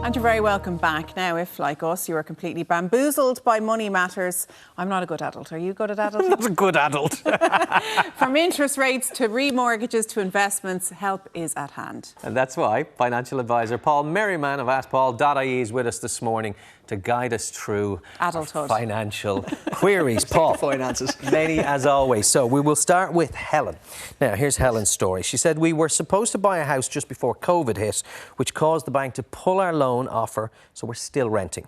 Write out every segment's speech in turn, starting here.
And you're very welcome back. Now, if, like us, you are completely bamboozled by money matters, I'm not a good adult. Are you good at adult? I'm not a good adult. From interest rates to remortgages to investments, help is at hand. And that's why financial advisor Paul Merriman of AskPaul.ie is with us this morning to guide us through adulthood financial queries. Paul, finances. Many as always. So we will start with Helen. Now, here's Helen's story. She said, we were supposed to buy a house just before COVID hit, which caused the bank to pull our loan offer, so we're still renting.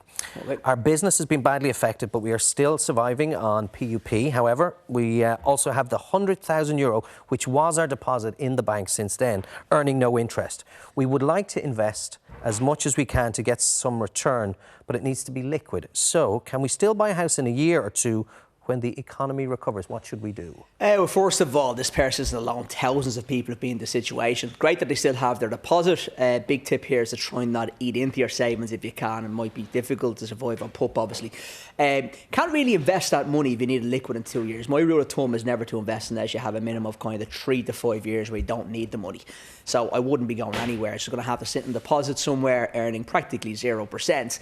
Our business has been badly affected, but we are still surviving on PUP. However, we also have the €100,000, which was our deposit in the bank since then, earning no interest. We would like to invest as much as we can to get some return, but it needs to be liquid. So, can we still buy a house in a year or two when the economy recovers? What should we do? Well, first of all, this person's alone. Thousands of people have been in this situation. Great that they still have their deposit. Big tip here is to try and not eat into your savings if you can. It might be difficult to survive on PUP, obviously. Can't really invest that money if you need a liquid in 2 years. My rule of thumb is never to invest unless you have a minimum of kind of 3 to 5 years where you don't need the money. So I wouldn't be going anywhere. It's going to have to sit in deposit somewhere, earning practically 0%.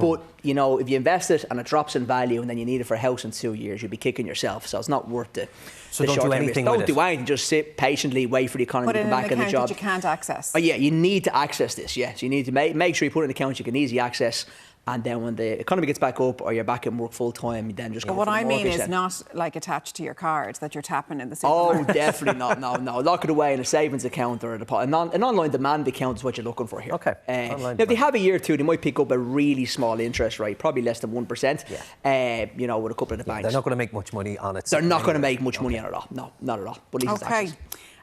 But, you know, if you invest it and it drops in value and then you need it for a house in 2 years, you'll be kicking yourself. So it's not worth the So don't do anything with it? Don't do anything. Just sit patiently, wait for the economy to come back in the job. That you can't access. Oh, yeah, you need to access this, yes. You need to make sure you put in an account you can easily access. And then when the economy gets back up or you're back in work full time, then just go for the mortgage. What I mean is not like attached to your cards that you're tapping in the supermarket. Oh, definitely not. No. Lock it away in a savings account or an online demand account is what you're looking for here. Okay. Now, if they have a year or two, they might pick up a really small interest rate, probably less than 1%. Yeah. You know, with a couple of the banks. They're not going to make much money on it. They're not going to make much money on it at all. No, not at all. But at least it's access.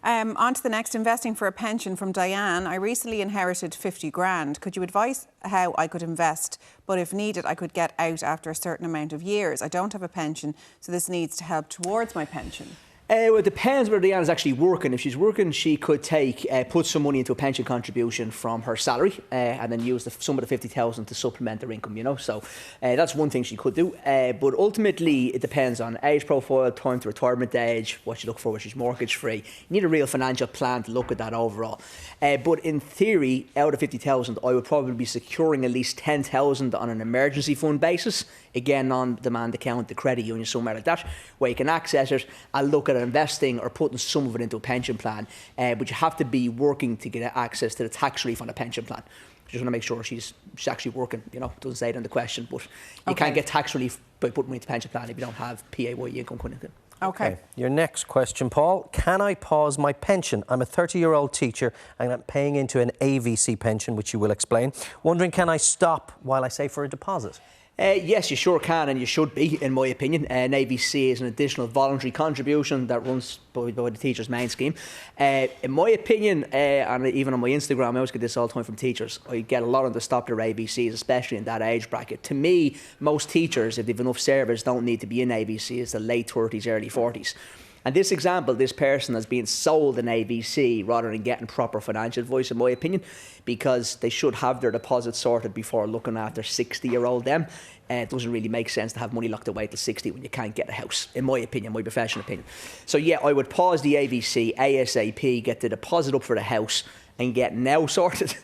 On to the next, investing for a pension from Diane. I recently inherited 50 grand. Could you advise how I could invest, but if needed, I could get out after a certain amount of years? I don't have a pension, so this needs to help towards my pension. Well, it depends whether Diana's actually working. If she's working, she could put some money into a pension contribution from her salary and then use some of the 50,000 to supplement her income, you know. So that's one thing she could do. But ultimately, it depends on age profile, time to retirement age, what you look for when she's mortgage free. You need a real financial plan to look at that overall. But in theory, out of 50,000, I would probably be securing at least 10,000 on an emergency fund basis. Again, on-demand account, the credit union, somewhere like that, where you can access it and look at investing or putting some of it into a pension plan. But you have to be working to get access to the tax relief on a pension plan. Just want to make sure she's actually working. You know, it doesn't say it in the question, but you can't get tax relief by putting money into a pension plan if you don't have PAYE income coming in. Okay. Your next question, Paul. Can I pause my pension? I'm a 30-year-old teacher and I'm paying into an AVC pension, which you will explain. Wondering, can I stop while I save for a deposit? Yes, you sure can, and you should be, in my opinion. An AVC is an additional voluntary contribution that runs by the teacher's main scheme. In my opinion, and even on my Instagram, I always get this all the time from teachers. I get a lot of them to stop their AVCs, especially in that age bracket. To me, most teachers, if they've enough service, don't need to be in AVC. It's the late 30s, early 40s. And this example, this person has been sold an AVC rather than getting proper financial advice, in my opinion, because they should have their deposit sorted before looking after 60-year-old them. It doesn't really make sense to have money locked away till 60 when you can't get a house, in my opinion, my professional opinion. So yeah, I would pause the AVC ASAP, get the deposit up for the house and get now sorted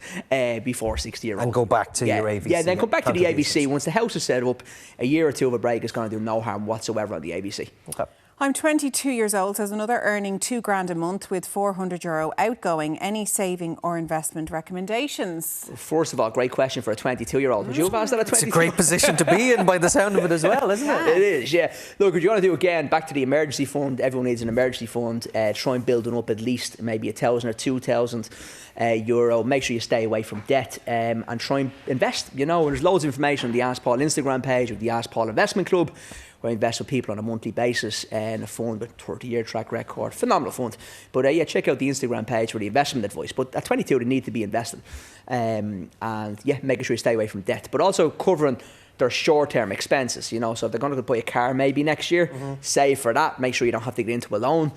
before 60-year-old. And go back to your AVC. Yeah, then come back to the AVC. Once the house is set up, a year or two of a break is going to do no harm whatsoever on the AVC. Okay. I'm 22 years old, says another, earning €2 grand a month with €400 outgoing. Any saving or investment recommendations? First of all, great question for a 22-year-old. Would you have asked that at 22? It's a great position to be in by the sound of it as well, isn't it? It is, yeah. Look, if you want to do again, back to the emergency fund, everyone needs an emergency fund. Try and build it up at least maybe €1,000 or €2,000. Make sure you stay away from debt and try and invest. You know, there's loads of information on the Ask Paul Instagram page of the Ask Paul Investment Club, where I invest with people on a monthly basis in a fund with 30-year track record. Phenomenal fund. But yeah, check out the Instagram page for the investment advice. But at 22, they need to be investing. And yeah, making sure you stay away from debt. But also covering their short-term expenses, you know. So if they're going to buy a car maybe next year, save for that. Make sure you don't have to get into a loan.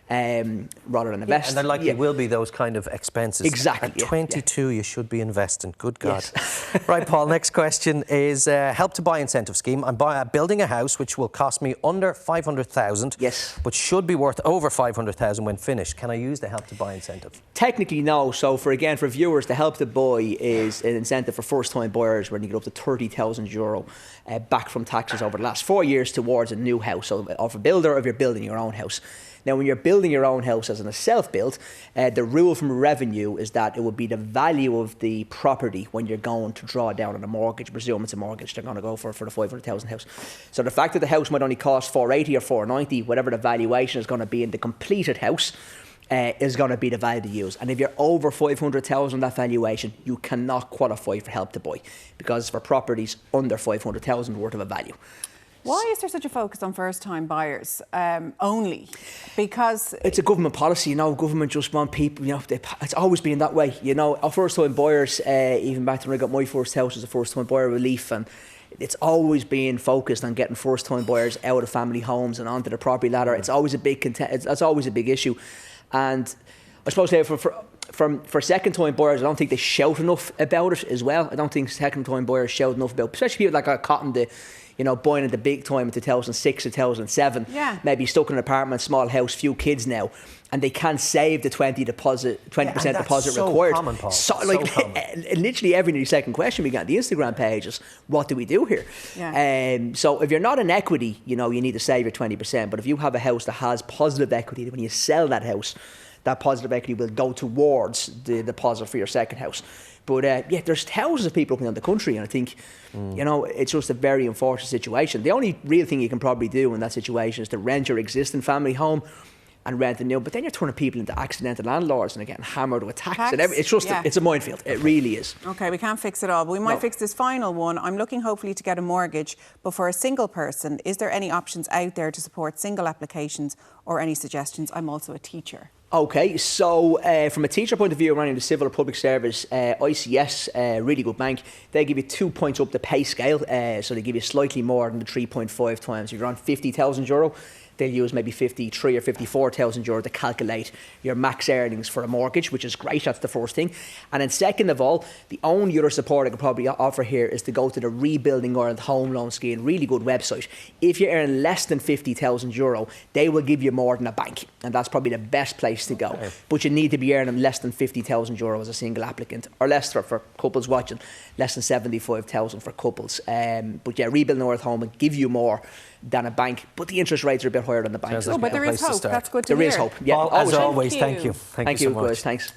rather than invest. And there likely will be those kind of expenses. Exactly. At 22, you should be investing. Good God. Yes. Right, Paul, next question is Help to Buy incentive scheme. I'm building a house which will cost me under 500,000, yes, but should be worth over 500,000 when finished. Can I use the Help to Buy incentive? Technically, no. So, for viewers, the Help to Buy is an incentive for first-time buyers where you get up to €30,000 back from taxes over the last 4 years towards a new house, so of a builder, or if you're building your own house. Now, when you're building your own house as in a self-build, the rule from revenue is that it would be the value of the property when you're going to draw down on a mortgage. Presume it's a mortgage they're going to go for the 500,000 house. So the fact that the house might only cost 480 or 490, whatever the valuation is going to be in the completed house, is going to be the value to use. And if you're over 500,000 that valuation, you cannot qualify for Help to Buy because it's for properties under 500,000 worth of a value. Why is there such a focus on first-time buyers only? Because it's a government policy, government just want people, it's always been that way. Our first-time buyers, even back to when I got my first house as a first-time buyer relief, and it's always been focused on getting first-time buyers out of family homes and onto the property ladder. It's always a big that's always a big issue. And I suppose for second-time buyers, I don't think they shout enough about it as well. I don't think second-time buyers shout enough about it, especially people like Cotton, buying at the big time in 2006, 2007, maybe stuck in an apartment, small house, few kids now, and they can't save the 20% deposit required. Common, Paul. So common. Literally every second question we get on the Instagram page is, what do we do here? So if you're not in equity, you need to save your 20%. But if you have a house that has positive equity, when you sell that house, that positive equity will go towards the deposit for your second house. But there's thousands of people around the country, and I think, it's just a very unfortunate situation. The only real thing you can probably do in that situation is to rent your existing family home and rent a new. But then you're turning people into accidental landlords and they're getting hammered with tax. And it's just it's a minefield. It really is. Okay, we can't fix it all, but we might fix this final one. I'm looking hopefully to get a mortgage, but for a single person, is there any options out there to support single applications or any suggestions? I'm also a teacher. Okay, so from a teacher point of view, running the civil or public service, ICS, really good bank, they give you 2 points up the pay scale, so they give you slightly more than the 3.5 times. If you're on €50,000, they'll use maybe 53 or 54,000 euro to calculate your max earnings for a mortgage, which is great. That's the first thing. And then second of all, the only other support I could probably offer here is to go to the Rebuilding Ireland Home Loan Scheme, really good website. If you earn less than 50,000 euro, they will give you more than a bank, and that's probably the best place to go. Okay. But you need to be earning less than 50,000 euro as a single applicant, or less for couples watching, less than 75,000 for couples. But Rebuilding Ireland Home will give you more than a bank, but the interest rates are a bit higher than the bank. But there is hope. That's good to hear. There is hope. Yeah, Paul, as always, thank you. Thank you, guys. Thanks.